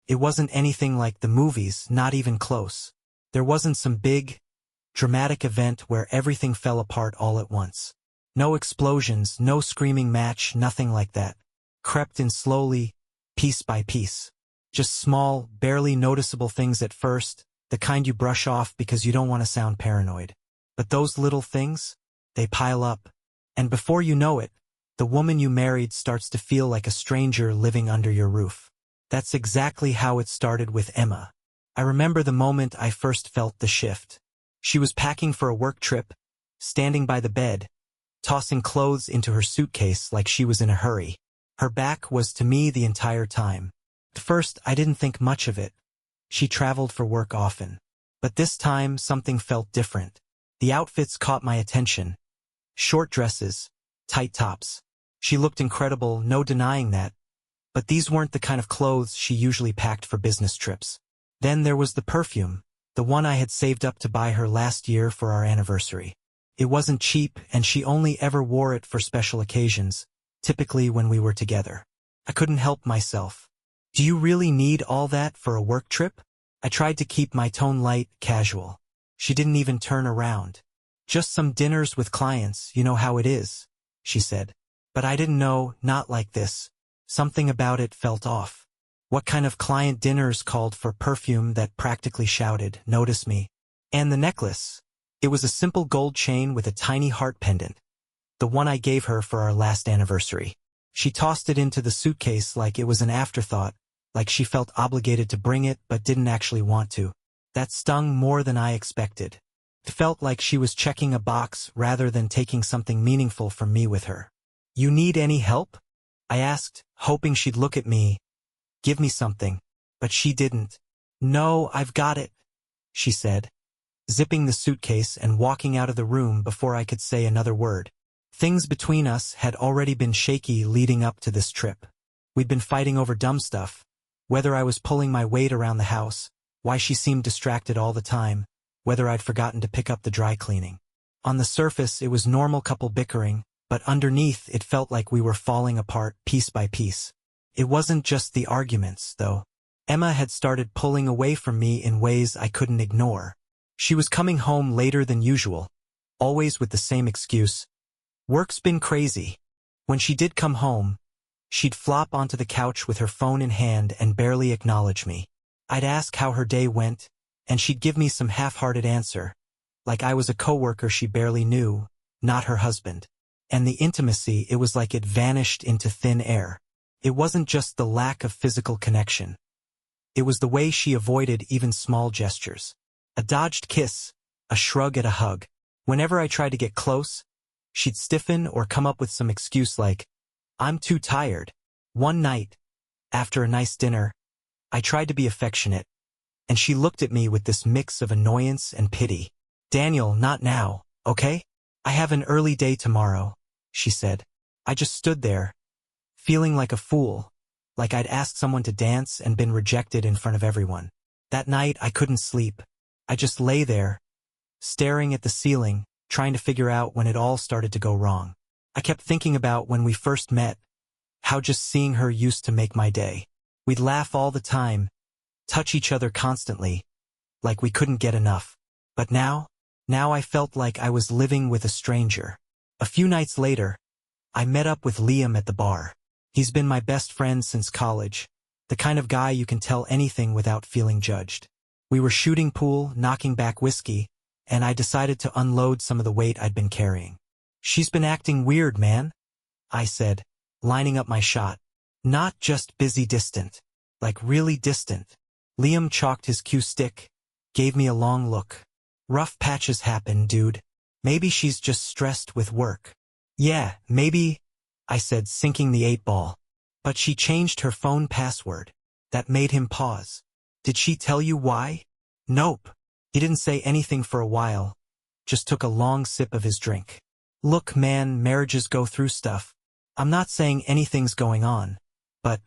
It wasn't anything like the movies, not even close. There wasn't some big, dramatic event where everything fell apart all at once. No explosions, no screaming match, nothing like that. Crept in slowly, piece by piece. Just small, barely noticeable things at first, the kind you brush off because you don't want to sound paranoid. But those little things, they pile up. And before you know it, the woman you married starts to feel like a stranger living under your roof. That's exactly how it started with Emma. I remember the moment I first felt the shift. She was packing for a work trip, standing by the bed, tossing clothes into her suitcase like she was in a hurry. Her back was to me the entire time. At first, I didn't think much of it. She traveled for work often. But this time, something felt different. The outfits caught my attention. Short dresses, tight tops. She looked incredible, no denying that. But these weren't the kind of clothes she usually packed for business trips. Then there was the perfume, the one I had saved up to buy her last year for our anniversary. It wasn't cheap, and she only ever wore it for special occasions, typically when we were together. I couldn't help myself. Do you really need all that for a work trip? I tried to keep my tone light, casual. She didn't even turn around. Just some dinners with clients, you know how it is, she said. But I didn't know, not like this. Something about it felt off. What kind of client dinners called for perfume that practically shouted, "Notice me"? And the necklace. It was a simple gold chain with a tiny heart pendant. The one I gave her for our last anniversary. She tossed it into the suitcase like it was an afterthought, like she felt obligated to bring it but didn't actually want to. That stung more than I expected. It felt like she was checking a box rather than taking something meaningful from me with her. "You need any help?" I asked, hoping she'd look at me, give me something, but she didn't. "No, I've got it," she said, zipping the suitcase and walking out of the room before I could say another word. Things between us had already been shaky leading up to this trip. We'd been fighting over dumb stuff, whether I was pulling my weight around the house, why she seemed distracted all the time, whether I'd forgotten to pick up the dry cleaning. On the surface, it was normal couple bickering, but underneath it felt like we were falling apart piece by piece. It wasn't just the arguments, though. Emma had started pulling away from me in ways I couldn't ignore. She was coming home later than usual, always with the same excuse. "Work's been crazy." When she did come home, she'd flop onto the couch with her phone in hand and barely acknowledge me. I'd ask how her day went, and she'd give me some half-hearted answer, like I was a coworker she barely knew, not her husband. And the intimacy, it was like it vanished into thin air. It wasn't just the lack of physical connection. It was the way she avoided even small gestures. A dodged kiss, a shrug at a hug. Whenever I tried to get close, she'd stiffen or come up with some excuse like, "I'm too tired." One night, after a nice dinner, I tried to be affectionate, and she looked at me with this mix of annoyance and pity. "Daniel, not now, okay? I have an early day tomorrow," she said. I just stood there, feeling like a fool, like I'd asked someone to dance and been rejected in front of everyone. That night, I couldn't sleep. I just lay there, staring at the ceiling, trying to figure out when it all started to go wrong. I kept thinking about when we first met, how just seeing her used to make my day. We'd laugh all the time, touch each other constantly, like we couldn't get enough. But now I felt like I was living with a stranger. A few nights later, I met up with Liam at the bar. He's been my best friend since college, the kind of guy you can tell anything without feeling judged. We were shooting pool, knocking back whiskey, and I decided to unload some of the weight I'd been carrying. "She's been acting weird, man," I said, lining up my shot. "Not just busy distant, like really distant." Liam chalked his cue stick, gave me a long look. "Rough patches happen, dude. Maybe she's just stressed with work." "Yeah, maybe," I said, sinking the 8-ball. "But she changed her phone password." That made him pause. "Did she tell you why?" "Nope." He didn't say anything for a while, just took a long sip of his drink. "Look, man, marriages go through stuff. I'm not saying anything's going on, but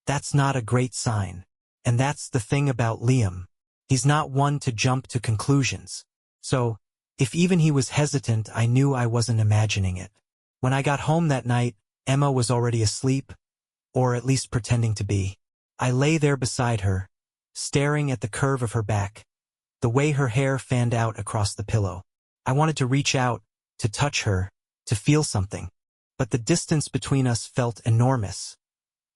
that's not a great sign. And that's the thing about Liam. He's not one to jump to conclusions. So, if even he was hesitant, I knew I wasn't imagining it. When I got home that night, Emma was already asleep, or at least pretending to be. I lay there beside her, staring at the curve of her back, the way her hair fanned out across the pillow. I wanted to reach out, to touch her, to feel something. But the distance between us felt enormous.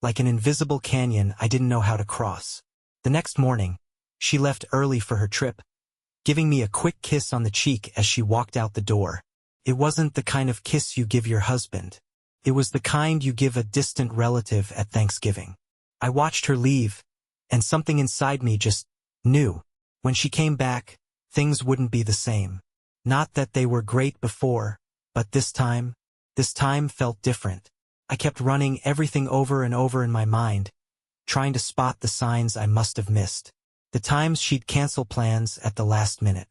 Like an invisible canyon I didn't know how to cross. The next morning, she left early for her trip, giving me a quick kiss on the cheek as she walked out the door. It wasn't the kind of kiss you give your husband. It was the kind you give a distant relative at Thanksgiving. I watched her leave, and something inside me just knew. When she came back, things wouldn't be the same. Not that they were great before, but this time felt different. I kept running everything over and over in my mind, trying to spot the signs I must have missed. The times she'd cancel plans at the last minute.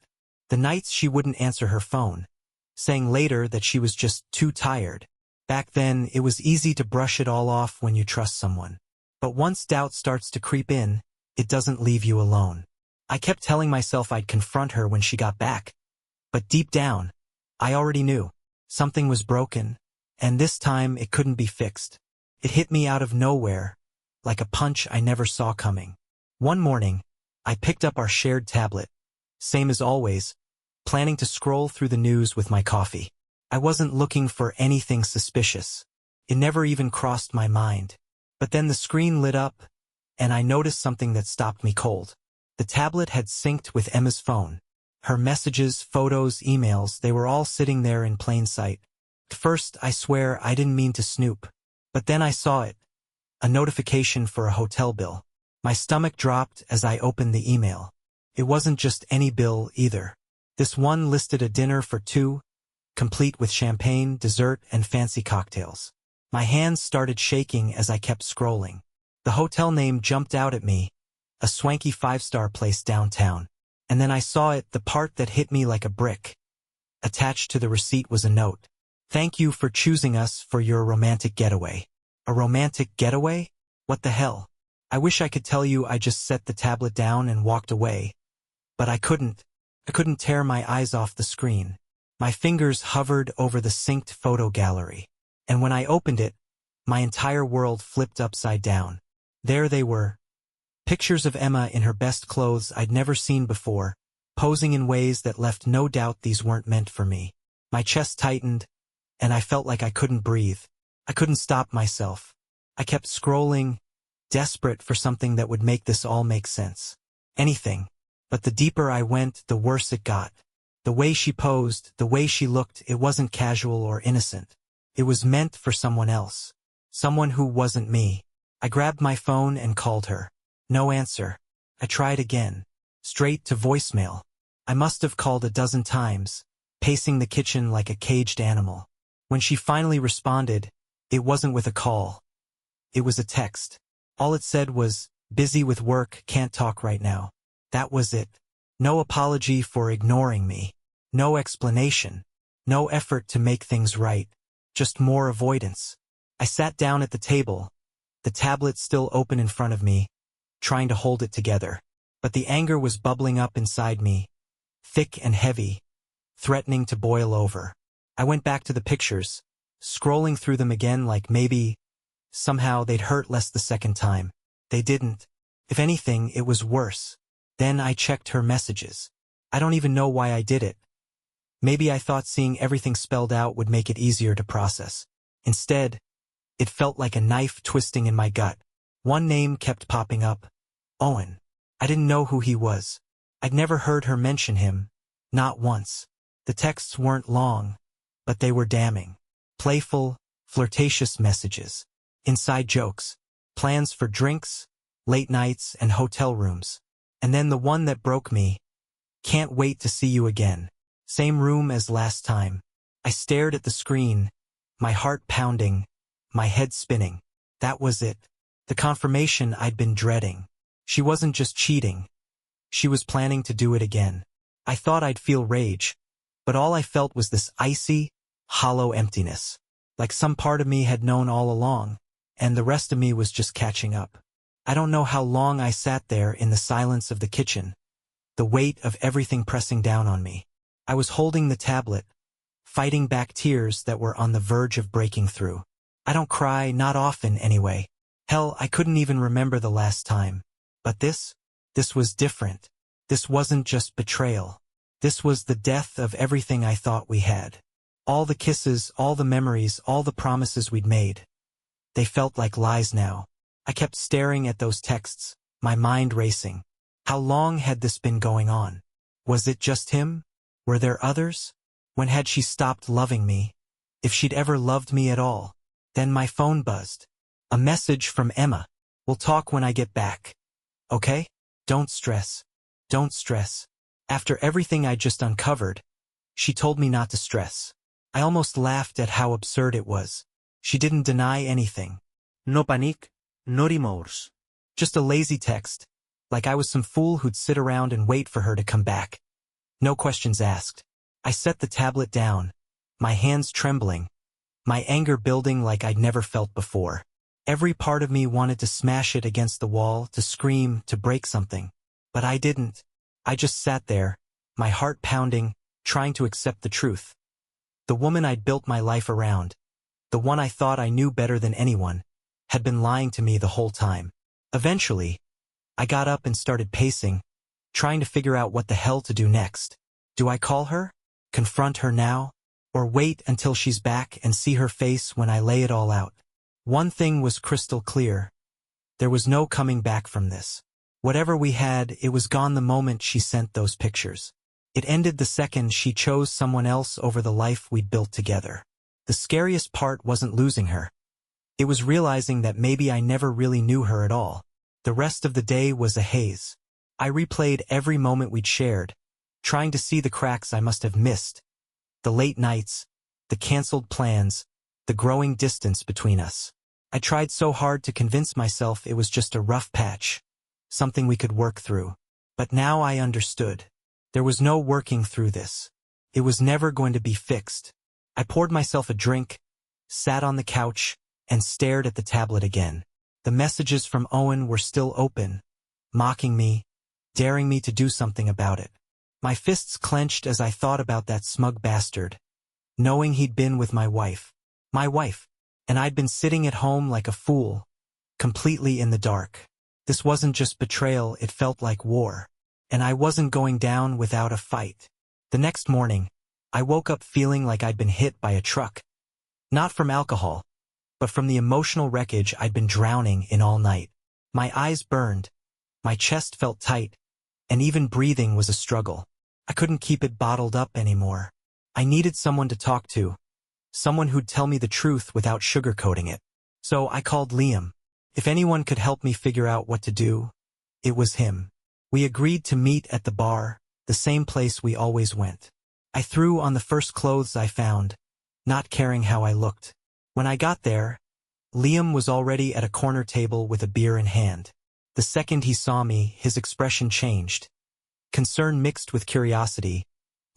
The nights she wouldn't answer her phone, saying later that she was just too tired. Back then, it was easy to brush it all off when you trust someone. But once doubt starts to creep in, it doesn't leave you alone. I kept telling myself I'd confront her when she got back. But deep down, I already knew. Something was broken, and this time it couldn't be fixed. It hit me out of nowhere, like a punch I never saw coming. One morning, I picked up our shared tablet, same as always, planning to scroll through the news with my coffee. I wasn't looking for anything suspicious. It never even crossed my mind. But then the screen lit up, and I noticed something that stopped me cold. The tablet had synced with Emma's phone. Her messages, photos, emails, they were all sitting there in plain sight. At first, I swear I didn't mean to snoop. But then I saw it. A notification for a hotel bill. My stomach dropped as I opened the email. It wasn't just any bill either. This one listed a dinner for two, complete with champagne, dessert, and fancy cocktails. My hands started shaking as I kept scrolling. The hotel name jumped out at me, a swanky 5-star place downtown. And then I saw it, the part that hit me like a brick. Attached to the receipt was a note. Thank you for choosing us for your romantic getaway. A romantic getaway? What the hell? I wish I could tell you I just set the tablet down and walked away. But I couldn't. I couldn't tear my eyes off the screen. My fingers hovered over the synced photo gallery. And when I opened it, my entire world flipped upside down. There they were. Pictures of Emma in her best clothes I'd never seen before, posing in ways that left no doubt these weren't meant for me. My chest tightened, and I felt like I couldn't breathe. I couldn't stop myself. I kept scrolling, desperate for something that would make this all make sense. Anything. But the deeper I went, the worse it got. The way she posed, the way she looked, it wasn't casual or innocent. It was meant for someone else. Someone who wasn't me. I grabbed my phone and called her. No answer. I tried again. Straight to voicemail. I must have called a dozen times, pacing the kitchen like a caged animal. When she finally responded, it wasn't with a call. It was a text. All it said was, busy with work, can't talk right now. That was it. No apology for ignoring me. No explanation. No effort to make things right. Just more avoidance. I sat down at the table, the tablet still open in front of me, trying to hold it together. But the anger was bubbling up inside me, thick and heavy, threatening to boil over. I went back to the pictures, scrolling through them again like maybe, somehow they'd hurt less the second time. They didn't. If anything, it was worse. Then I checked her messages. I don't even know why I did it. Maybe I thought seeing everything spelled out would make it easier to process. Instead, it felt like a knife twisting in my gut. One name kept popping up. Owen. I didn't know who he was. I'd never heard her mention him. Not once. The texts weren't long, but they were damning. Playful, flirtatious messages. Inside jokes. Plans for drinks, late nights, and hotel rooms. And then the one that broke me. Can't wait to see you again. Same room as last time. I stared at the screen, my heart pounding, my head spinning. That was it. The confirmation I'd been dreading. She wasn't just cheating. She was planning to do it again. I thought I'd feel rage, but all I felt was this icy, hollow emptiness. Like some part of me had known all along, and the rest of me was just catching up. I don't know how long I sat there in the silence of the kitchen, the weight of everything pressing down on me. I was holding the tablet, fighting back tears that were on the verge of breaking through. I don't cry, not often anyway. Hell, I couldn't even remember the last time. But this was different. This wasn't just betrayal. This was the death of everything I thought we had. All the kisses, all the memories, all the promises we'd made. They felt like lies now. I kept staring at those texts, my mind racing. How long had this been going on? Was it just him? Were there others? When had she stopped loving me? If she'd ever loved me at all? Then my phone buzzed. A message from Emma. We'll talk when I get back. Okay? Don't stress. Don't stress. After everything I just uncovered, she told me not to stress. I almost laughed at how absurd it was. She didn't deny anything. No panic, no remorse. Just a lazy text, like I was some fool who'd sit around and wait for her to come back. No questions asked. I set the tablet down, my hands trembling, my anger building like I'd never felt before. Every part of me wanted to smash it against the wall, to scream, to break something. But I didn't. I just sat there, my heart pounding, trying to accept the truth. The woman I'd built my life around, the one I thought I knew better than anyone, had been lying to me the whole time. Eventually, I got up and started pacing, trying to figure out what the hell to do next. Do I call her? Confront her now? Or wait until she's back and see her face when I lay it all out? One thing was crystal clear. There was no coming back from this. Whatever we had, it was gone the moment she sent those pictures. It ended the second she chose someone else over the life we'd built together. The scariest part wasn't losing her. It was realizing that maybe I never really knew her at all. The rest of the day was a haze. I replayed every moment we'd shared, trying to see the cracks I must have missed. The late nights, the canceled plans, the growing distance between us. I tried so hard to convince myself it was just a rough patch, something we could work through. But now I understood. There was no working through this. It was never going to be fixed. I poured myself a drink, sat on the couch, and stared at the tablet again. The messages from Owen were still open, mocking me, daring me to do something about it. My fists clenched as I thought about that smug bastard, knowing he'd been with my wife, and I'd been sitting at home like a fool, completely in the dark. This wasn't just betrayal, it felt like war, and I wasn't going down without a fight. The next morning, I woke up feeling like I'd been hit by a truck. Not from alcohol, but from the emotional wreckage I'd been drowning in all night. My eyes burned, my chest felt tight, and even breathing was a struggle. I couldn't keep it bottled up anymore. I needed someone to talk to, someone who'd tell me the truth without sugarcoating it. So I called Liam. If anyone could help me figure out what to do, it was him. We agreed to meet at the bar, the same place we always went. I threw on the first clothes I found, not caring how I looked. When I got there, Liam was already at a corner table with a beer in hand. The second he saw me, his expression changed. Concern mixed with curiosity,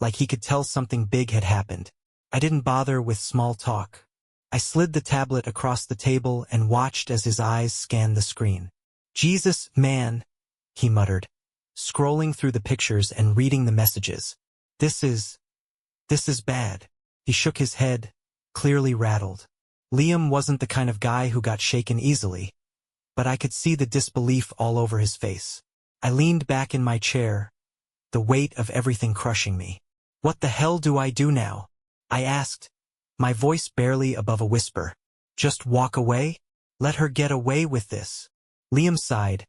like he could tell something big had happened. I didn't bother with small talk. I slid the tablet across the table and watched as his eyes scanned the screen. "Jesus, man," he muttered, scrolling through the pictures and reading the messages. This is bad." He shook his head, clearly rattled. Liam wasn't the kind of guy who got shaken easily, but I could see the disbelief all over his face. I leaned back in my chair, the weight of everything crushing me. "What the hell do I do now?" I asked, my voice barely above a whisper. "Just walk away? Let her get away with this?" Liam sighed,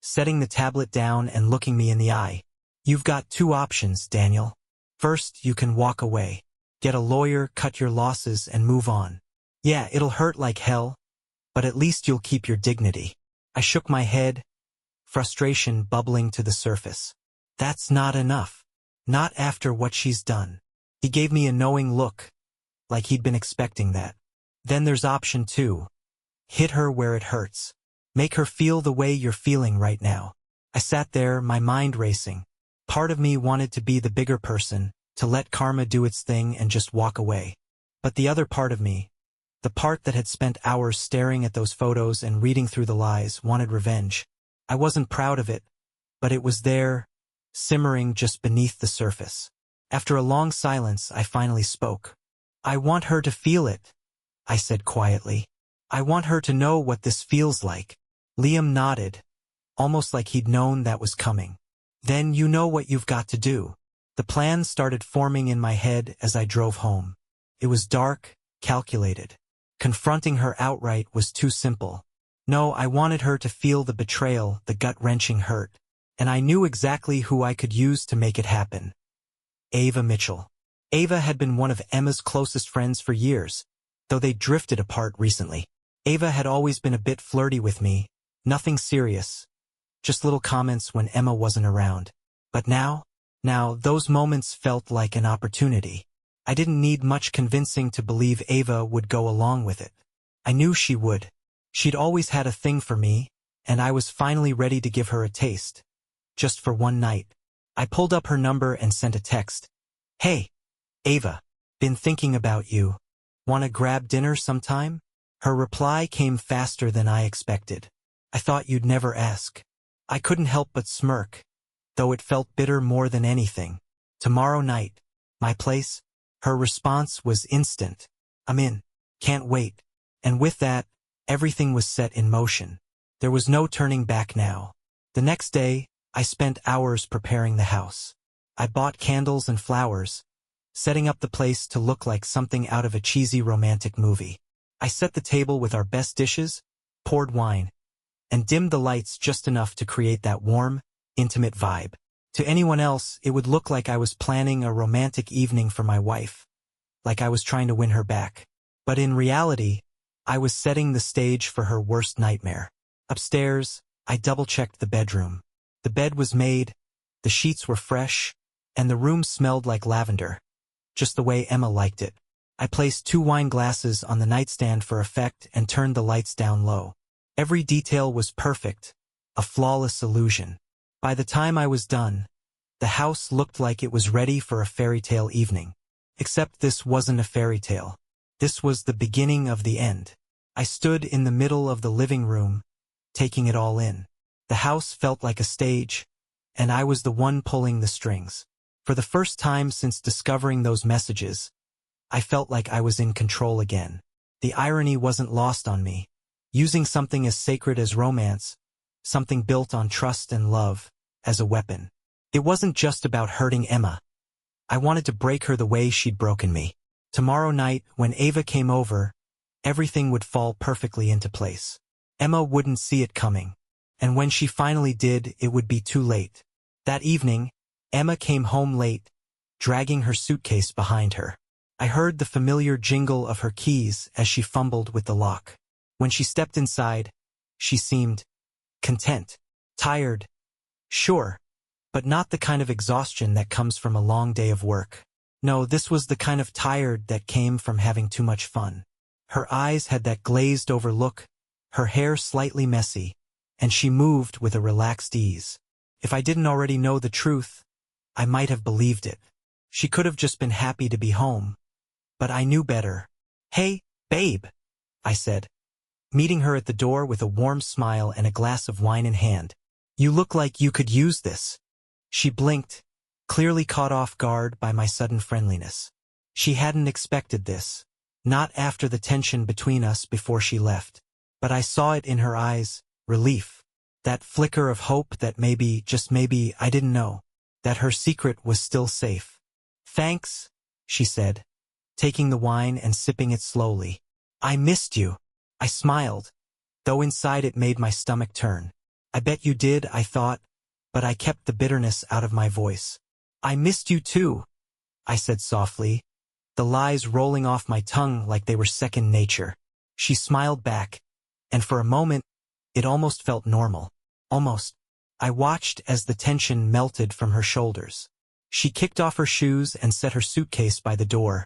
setting the tablet down and looking me in the eye. "You've got two options, Daniel. First, you can walk away. Get a lawyer, cut your losses, and move on. Yeah, it'll hurt like hell, but at least you'll keep your dignity." I shook my head, frustration bubbling to the surface. "That's not enough. Not after what she's done." He gave me a knowing look, like he'd been expecting that. "Then there's option two. Hit her where it hurts. Make her feel the way you're feeling right now." I sat there, my mind racing. Part of me wanted to be the bigger person, to let karma do its thing and just walk away. But the other part of me, the part that had spent hours staring at those photos and reading through the lies, wanted revenge. I wasn't proud of it, but it was there, simmering just beneath the surface. After a long silence, I finally spoke. "I want her to feel it," I said quietly. I want her to know what this feels like. Liam nodded, almost like he'd known that was coming. Then you know what you've got to do. The plan started forming in my head as I drove home. It was dark, calculated. Confronting her outright was too simple. No, I wanted her to feel the betrayal, the gut-wrenching hurt. And I knew exactly who I could use to make it happen. Ava Mitchell. Ava had been one of Emma's closest friends for years, though they drifted apart recently. Ava had always been a bit flirty with me, nothing serious, just little comments when Emma wasn't around. But now, those moments felt like an opportunity. I didn't need much convincing to believe Ava would go along with it. I knew she would. She'd always had a thing for me, and I was finally ready to give her a taste. Just for one night. I pulled up her number and sent a text. Hey, Ava, been thinking about you. Wanna grab dinner sometime? Her reply came faster than I expected. I thought you'd never ask. I couldn't help but smirk, though it felt bitter more than anything. Tomorrow night. My place? Her response was instant. I'm in. Can't wait. And with that, everything was set in motion. There was no turning back now. The next day, I spent hours preparing the house. I bought candles and flowers, setting up the place to look like something out of a cheesy romantic movie. I set the table with our best dishes, poured wine, and dimmed the lights just enough to create that warm, intimate vibe. To anyone else, it would look like I was planning a romantic evening for my wife, like I was trying to win her back. But in reality, I was setting the stage for her worst nightmare. Upstairs, I double-checked the bedroom. The bed was made, the sheets were fresh, and the room smelled like lavender, just the way Emma liked it. I placed 2 wine glasses on the nightstand for effect and turned the lights down low. Every detail was perfect, a flawless illusion. By the time I was done, the house looked like it was ready for a fairy tale evening. Except this wasn't a fairy tale. This was the beginning of the end. I stood in the middle of the living room, taking it all in. The house felt like a stage, and I was the one pulling the strings. For the first time since discovering those messages, I felt like I was in control again. The irony wasn't lost on me. Using something as sacred as romance, something built on trust and love, as a weapon. It wasn't just about hurting Emma. I wanted to break her the way she'd broken me. Tomorrow night, when Ava came over, everything would fall perfectly into place. Emma wouldn't see it coming. And when she finally did, it would be too late. That evening, Emma came home late, dragging her suitcase behind her. I heard the familiar jingle of her keys as she fumbled with the lock. When she stepped inside, she seemed content, tired, sure, but not the kind of exhaustion that comes from a long day of work. No, this was the kind of tired that came from having too much fun. Her eyes had that glazed-over look, her hair slightly messy, and she moved with a relaxed ease. If I didn't already know the truth, I might have believed it. She could have just been happy to be home. But I knew better. Hey, babe, I said, meeting her at the door with a warm smile and a glass of wine in hand. You look like you could use this. She blinked, clearly caught off guard by my sudden friendliness. She hadn't expected this, not after the tension between us before she left. But I saw it in her eyes, relief. That flicker of hope that maybe, just maybe, I didn't know. That her secret was still safe. Thanks, she said, taking the wine and sipping it slowly. I missed you. I smiled, though inside it made my stomach turn. I bet you did, I thought, but I kept the bitterness out of my voice. I missed you too, I said softly, the lies rolling off my tongue like they were second nature. She smiled back, and for a moment, it almost felt normal. Almost. I watched as the tension melted from her shoulders. She kicked off her shoes and set her suitcase by the door.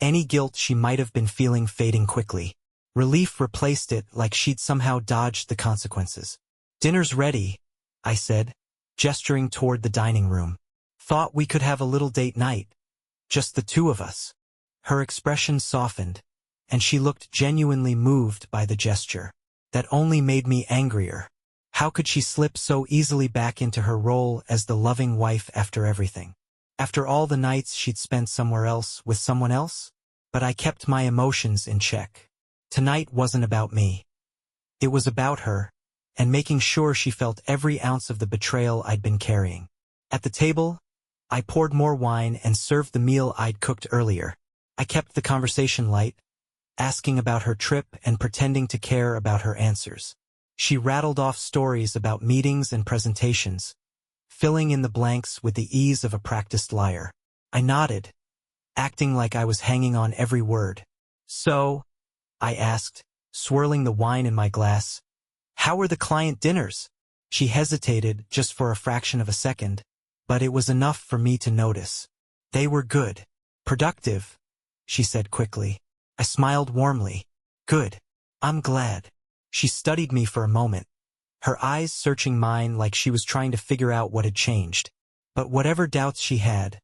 Any guilt she might have been feeling fading quickly. Relief replaced it like she'd somehow dodged the consequences. Dinner's ready, I said, gesturing toward the dining room. Thought we could have a little date night. Just the two of us. Her expression softened, and she looked genuinely moved by the gesture. That only made me angrier. How could she slip so easily back into her role as the loving wife after everything? After all the nights she'd spent somewhere else with someone else? But I kept my emotions in check. Tonight wasn't about me. It was about her, and making sure she felt every ounce of the betrayal I'd been carrying. At the table, I poured more wine and served the meal I'd cooked earlier. I kept the conversation light, asking about her trip and pretending to care about her answers. She rattled off stories about meetings and presentations, filling in the blanks with the ease of a practiced liar. I nodded, acting like I was hanging on every word. "So," I asked, swirling the wine in my glass, "how were the client dinners?" She hesitated just for a fraction of a second, but it was enough for me to notice. "They were good. Productive," she said quickly. I smiled warmly. "Good. I'm glad." She studied me for a moment, her eyes searching mine like she was trying to figure out what had changed. But whatever doubts she had,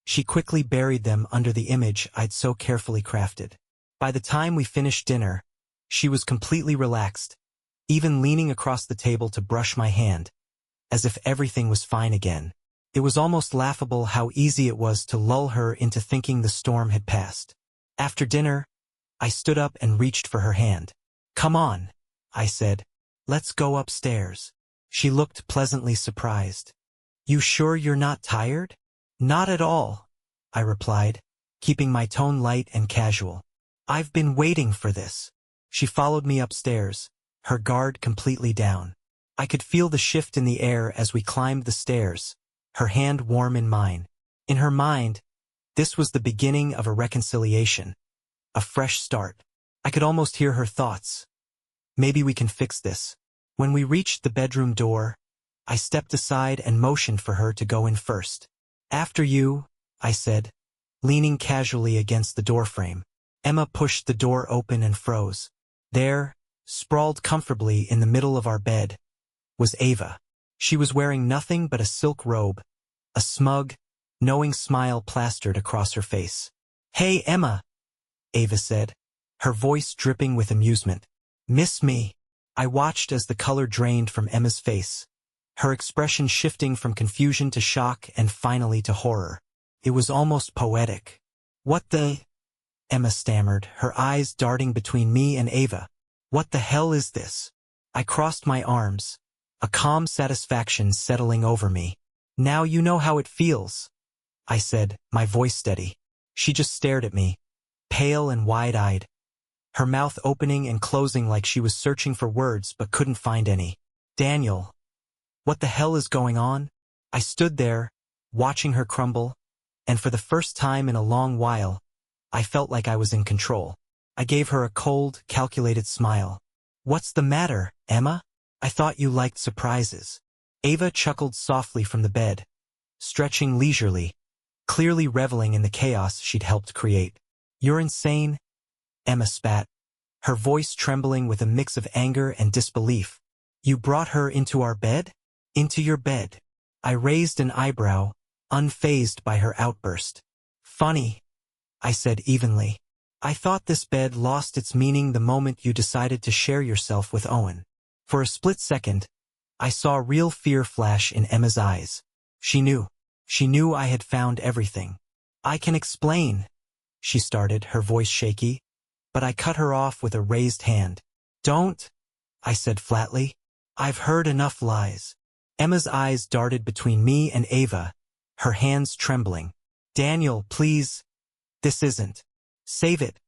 she quickly buried them under the image I'd so carefully crafted. By the time we finished dinner, she was completely relaxed, even leaning across the table to brush my hand, as if everything was fine again. It was almost laughable how easy it was to lull her into thinking the storm had passed. After dinner, I stood up and reached for her hand. "Come on," I said. "Let's go upstairs." She looked pleasantly surprised. "You sure you're not tired?" "Not at all," I replied, keeping my tone light and casual. "I've been waiting for this." She followed me upstairs, her guard completely down. I could feel the shift in the air as we climbed the stairs, her hand warm in mine. In her mind, this was the beginning of a reconciliation, a fresh start. I could almost hear her thoughts. "Maybe we can fix this." When we reached the bedroom door, I stepped aside and motioned for her to go in first. "After you," I said, leaning casually against the doorframe. Emma pushed the door open and froze. There, sprawled comfortably in the middle of our bed, was Ava. She was wearing nothing but a silk robe, a smug, knowing smile plastered across her face. "Hey, Emma," Ava said, her voice dripping with amusement. "Miss me?" I watched as the color drained from Emma's face, her expression shifting from confusion to shock and finally to horror. It was almost poetic. "What the—" Emma stammered, her eyes darting between me and Ava. "What the hell is this?" I crossed my arms, a calm satisfaction settling over me. "Now you know how it feels," I said, my voice steady. She just stared at me, pale and wide-eyed, her mouth opening and closing like she was searching for words but couldn't find any. "Daniel, what the hell is going on?" I stood there, watching her crumble, and for the first time in a long while, I felt like I was in control. I gave her a cold, calculated smile. "What's the matter, Emma? I thought you liked surprises." Ava chuckled softly from the bed, stretching leisurely, clearly reveling in the chaos she'd helped create. "You're insane," Emma spat, her voice trembling with a mix of anger and disbelief. "You brought her into our bed? Into your bed?" I raised an eyebrow, unfazed by her outburst. "Funny," I said evenly. "I thought this bed lost its meaning the moment you decided to share yourself with Owen." For a split second, I saw real fear flash in Emma's eyes. She knew. She knew I had found everything. "I can explain," she started, her voice shaky, but I cut her off with a raised hand. "Don't," I said flatly. "I've heard enough lies." Emma's eyes darted between me and Ava, her hands trembling. "Daniel, please. This isn't. Save it."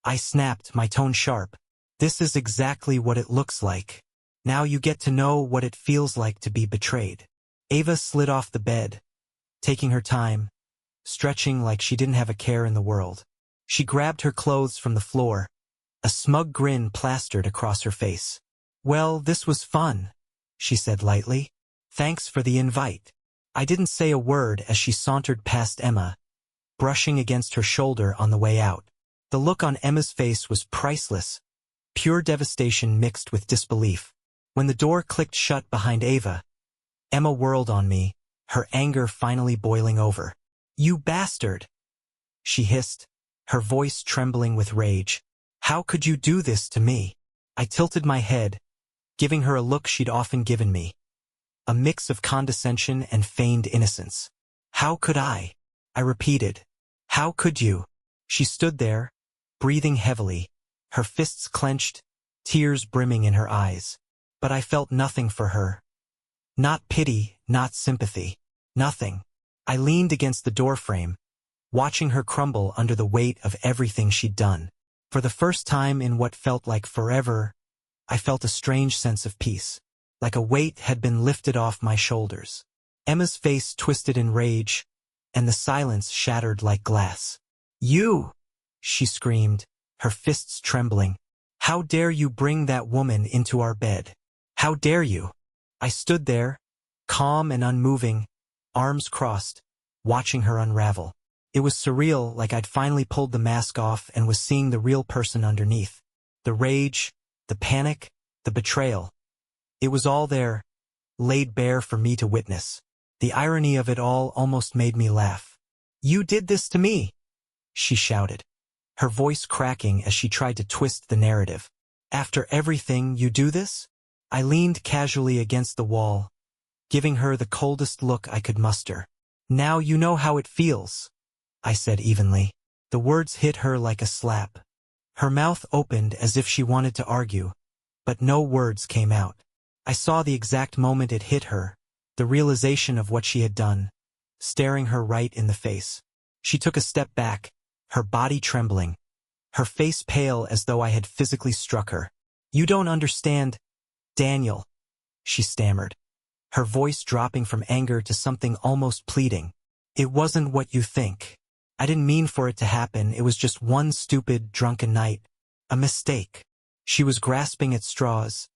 I snapped, my tone sharp. "This is exactly what it looks like. Now you get to know what it feels like to be betrayed." Ava slid off the bed, taking her time, stretching like she didn't have a care in the world. She grabbed her clothes from the floor, a smug grin plastered across her face. "Well, this was fun," she said lightly. "Thanks for the invite." I didn't say a word as she sauntered past Emma, brushing against her shoulder on the way out. The look on Emma's face was priceless, pure devastation mixed with disbelief. When the door clicked shut behind Ava, Emma whirled on me, her anger finally boiling over. "You bastard!" she hissed, her voice trembling with rage. "How could you do this to me?" I tilted my head, giving her a look she'd often given me, a mix of condescension and feigned innocence. "How could I?" I repeated. "How could you?" She stood there, breathing heavily, her fists clenched, tears brimming in her eyes. But I felt nothing for her. Not pity, not sympathy. Nothing. I leaned against the doorframe, watching her crumble under the weight of everything she'd done. For the first time in what felt like forever, I felt a strange sense of peace, like a weight had been lifted off my shoulders. Emma's face twisted in rage, and the silence shattered like glass. "You!" she screamed, her fists trembling. "How dare you bring that woman into our bed? How dare you?" I stood there, calm and unmoving, arms crossed, watching her unravel. It was surreal, like I'd finally pulled the mask off and was seeing the real person underneath. The rage, the panic, the betrayal. It was all there, laid bare for me to witness. The irony of it all almost made me laugh. "You did this to me!" she shouted, her voice cracking as she tried to twist the narrative. "After everything, you do this?" I leaned casually against the wall, giving her the coldest look I could muster. "Now you know how it feels," I said evenly. The words hit her like a slap. Her mouth opened as if she wanted to argue, but no words came out. I saw the exact moment it hit her, the realization of what she had done, staring her right in the face. She took a step back, her body trembling, her face pale as though I had physically struck her. "You don't understand, Daniel," she stammered, her voice dropping from anger to something almost pleading. "It wasn't what you think. I didn't mean for it to happen. It was just one stupid, drunken night. A mistake." She was grasping at straws,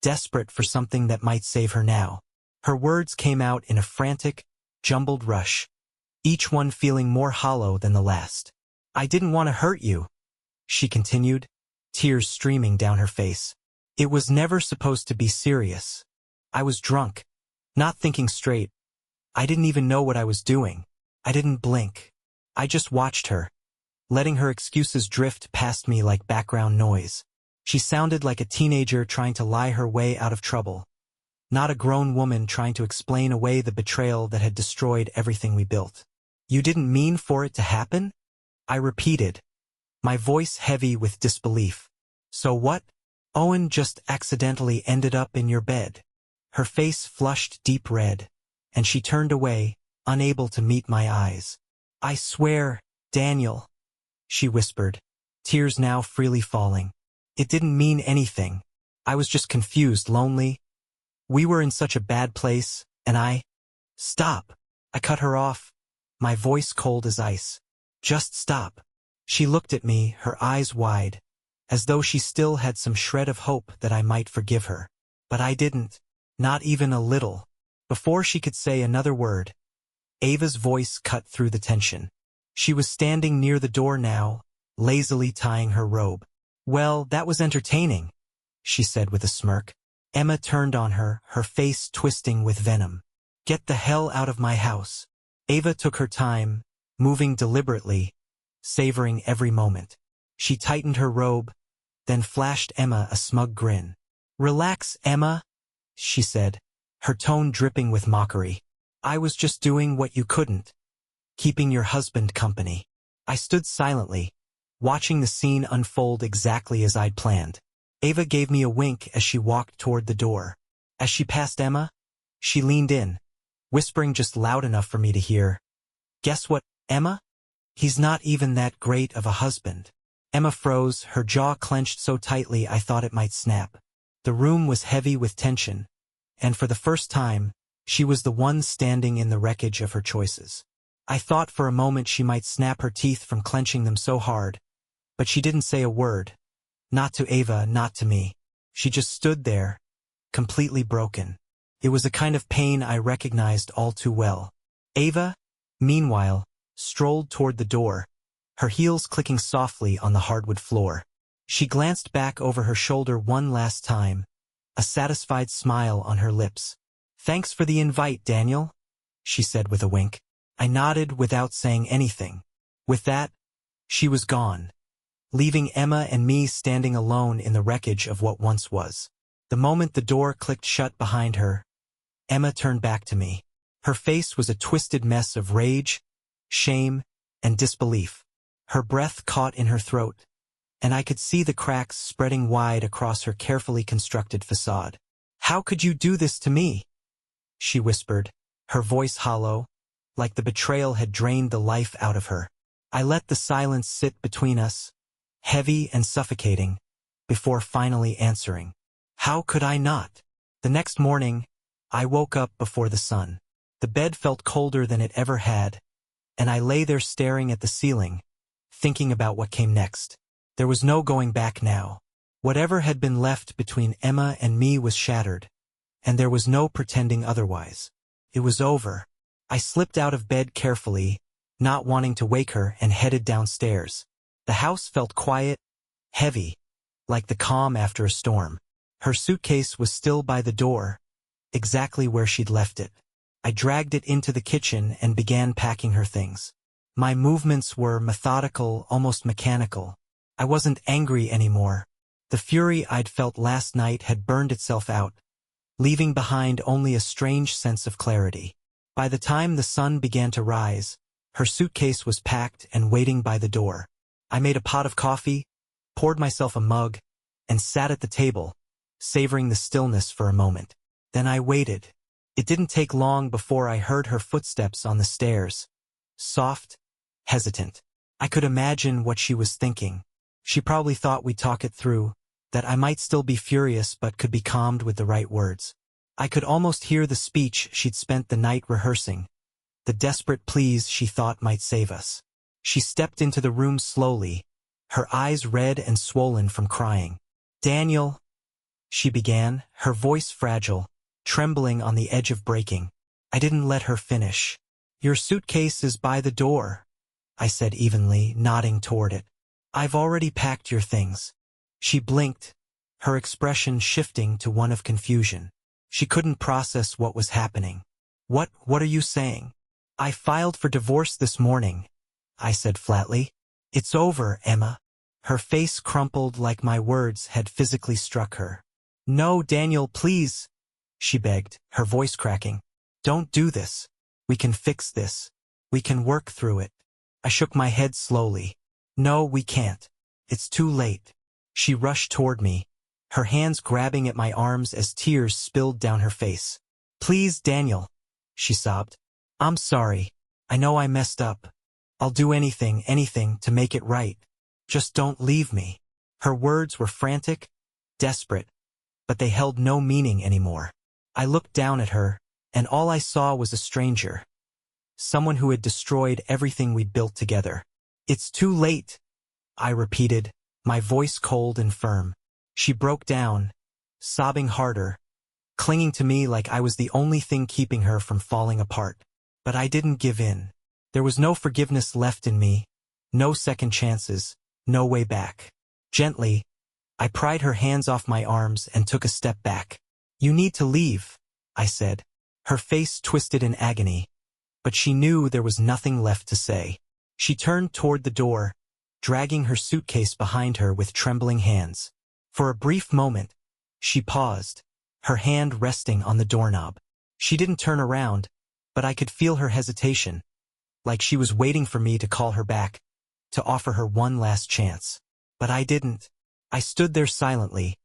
desperate for something that might save her now. Her words came out in a frantic, jumbled rush, each one feeling more hollow than the last. "I didn't want to hurt you," she continued, tears streaming down her face. "It was never supposed to be serious. I was drunk, not thinking straight. I didn't even know what I was doing. I didn't blink. I just watched her, letting her excuses drift past me like background noise. She sounded like a teenager trying to lie her way out of trouble, not a grown woman trying to explain away the betrayal that had destroyed everything we built. "You didn't mean for it to happen?" I repeated, my voice heavy with disbelief. "So what? Owen just accidentally ended up in your bed." Her face flushed deep red, and she turned away, unable to meet my eyes. "I swear, Daniel," she whispered, tears now freely falling. "It didn't mean anything. I was just confused, lonely. We were in such a bad place, and I—" "Stop!" I cut her off, my voice cold as ice. "Just stop." She looked at me, her eyes wide, as though she still had some shred of hope that I might forgive her. But I didn't, not even a little. Before she could say another word, Ava's voice cut through the tension. She was standing near the door now, lazily tying her robe. "Well, that was entertaining," she said with a smirk. Emma turned on her, her face twisting with venom. "Get the hell out of my house." Ava took her time, moving deliberately, savoring every moment. She tightened her robe, then flashed Emma a smug grin. "Relax, Emma," she said, her tone dripping with mockery. "I was just doing what you couldn't, keeping your husband company." I stood silently, watching the scene unfold exactly as I'd planned. Ava gave me a wink as she walked toward the door. As she passed Emma, she leaned in, whispering just loud enough for me to hear, "Guess what, Emma? He's not even that great of a husband." Emma froze, her jaw clenched so tightly I thought it might snap. The room was heavy with tension, and for the first time, she was the one standing in the wreckage of her choices. I thought for a moment she might snap her teeth from clenching them so hard, but she didn't say a word. Not to Ava, not to me. She just stood there, completely broken. It was a kind of pain I recognized all too well. Ava, meanwhile, strolled toward the door, her heels clicking softly on the hardwood floor. She glanced back over her shoulder one last time, a satisfied smile on her lips. "Thanks for the invite, Daniel," she said with a wink. I nodded without saying anything. With that, she was gone, leaving Emma and me standing alone in the wreckage of what once was. The moment the door clicked shut behind her, Emma turned back to me. Her face was a twisted mess of rage, shame, and disbelief. Her breath caught in her throat, and I could see the cracks spreading wide across her carefully constructed facade. "How could you do this to me?" she whispered, her voice hollow, like the betrayal had drained the life out of her. I let the silence sit between us, heavy and suffocating, before finally answering. How could I not? The next morning, I woke up before the sun. The bed felt colder than it ever had, and I lay there staring at the ceiling, thinking about what came next. There was no going back now. Whatever had been left between Emma and me was shattered, and there was no pretending otherwise. It was over. I slipped out of bed carefully, not wanting to wake her, and headed downstairs. The house felt quiet, heavy, like the calm after a storm. Her suitcase was still by the door, exactly where she'd left it. I dragged it into the kitchen and began packing her things. My movements were methodical, almost mechanical. I wasn't angry anymore. The fury I'd felt last night had burned itself out, leaving behind only a strange sense of clarity. By the time the sun began to rise, her suitcase was packed and waiting by the door. I made a pot of coffee, poured myself a mug, and sat at the table, savoring the stillness for a moment. Then I waited. It didn't take long before I heard her footsteps on the stairs. Soft, hesitant. I could imagine what she was thinking. She probably thought we'd talk it through, that I might still be furious but could be calmed with the right words. I could almost hear the speech she'd spent the night rehearsing, the desperate pleas she thought might save us. She stepped into the room slowly, her eyes red and swollen from crying. "Daniel," she began, her voice fragile, trembling on the edge of breaking. I didn't let her finish. "Your suitcase is by the door," I said evenly, nodding toward it. "I've already packed your things." She blinked, her expression shifting to one of confusion. She couldn't process what was happening. What are you saying?" "I filed for divorce this morning," I said flatly. "It's over, Emma." Her face crumpled like my words had physically struck her. "No, Daniel, please," she begged, her voice cracking. "Don't do this. We can fix this. We can work through it." I shook my head slowly. "No, we can't. It's too late." She rushed toward me, her hands grabbing at my arms as tears spilled down her face. "Please, Daniel," she sobbed. "I'm sorry. I know I messed up. I'll do anything to make it right. Just don't leave me." Her words were frantic, desperate, but they held no meaning anymore. I looked down at her, and all I saw was a stranger. Someone who had destroyed everything we'd built together. "It's too late," I repeated, my voice cold and firm. She broke down, sobbing harder, clinging to me like I was the only thing keeping her from falling apart. But I didn't give in. There was no forgiveness left in me, no second chances, no way back. Gently, I pried her hands off my arms and took a step back. "You need to leave," I said. Her face twisted in agony, but she knew there was nothing left to say. She turned toward the door, dragging her suitcase behind her with trembling hands. For a brief moment, she paused, her hand resting on the doorknob. She didn't turn around, but I could feel her hesitation, like she was waiting for me to call her back, to offer her one last chance. But I didn't. I stood there silently,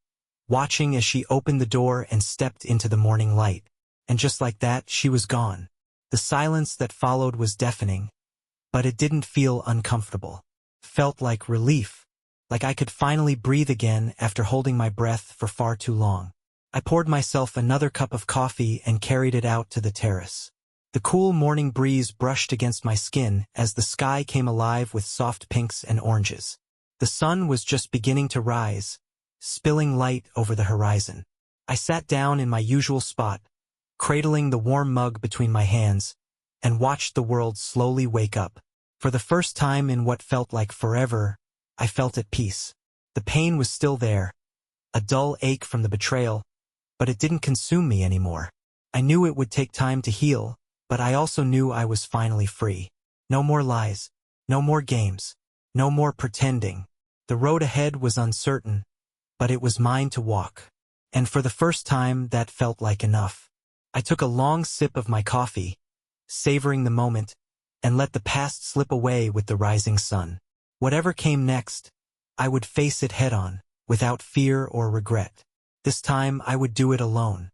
watching as she opened the door and stepped into the morning light. And just like that, she was gone. The silence that followed was deafening, but it didn't feel uncomfortable. Felt like relief, like I could finally breathe again after holding my breath for far too long. I poured myself another cup of coffee and carried it out to the terrace. The cool morning breeze brushed against my skin as the sky came alive with soft pinks and oranges. The sun was just beginning to rise, spilling light over the horizon. I sat down in my usual spot, cradling the warm mug between my hands, and watched the world slowly wake up. For the first time in what felt like forever, I felt at peace. The pain was still there, a dull ache from the betrayal, but it didn't consume me anymore. I knew it would take time to heal, but I also knew I was finally free. No more lies, no more games, no more pretending. The road ahead was uncertain, but it was mine to walk. And for the first time, that felt like enough. I took a long sip of my coffee, savoring the moment, and let the past slip away with the rising sun. Whatever came next, I would face it head-on, without fear or regret. This time I would do it alone.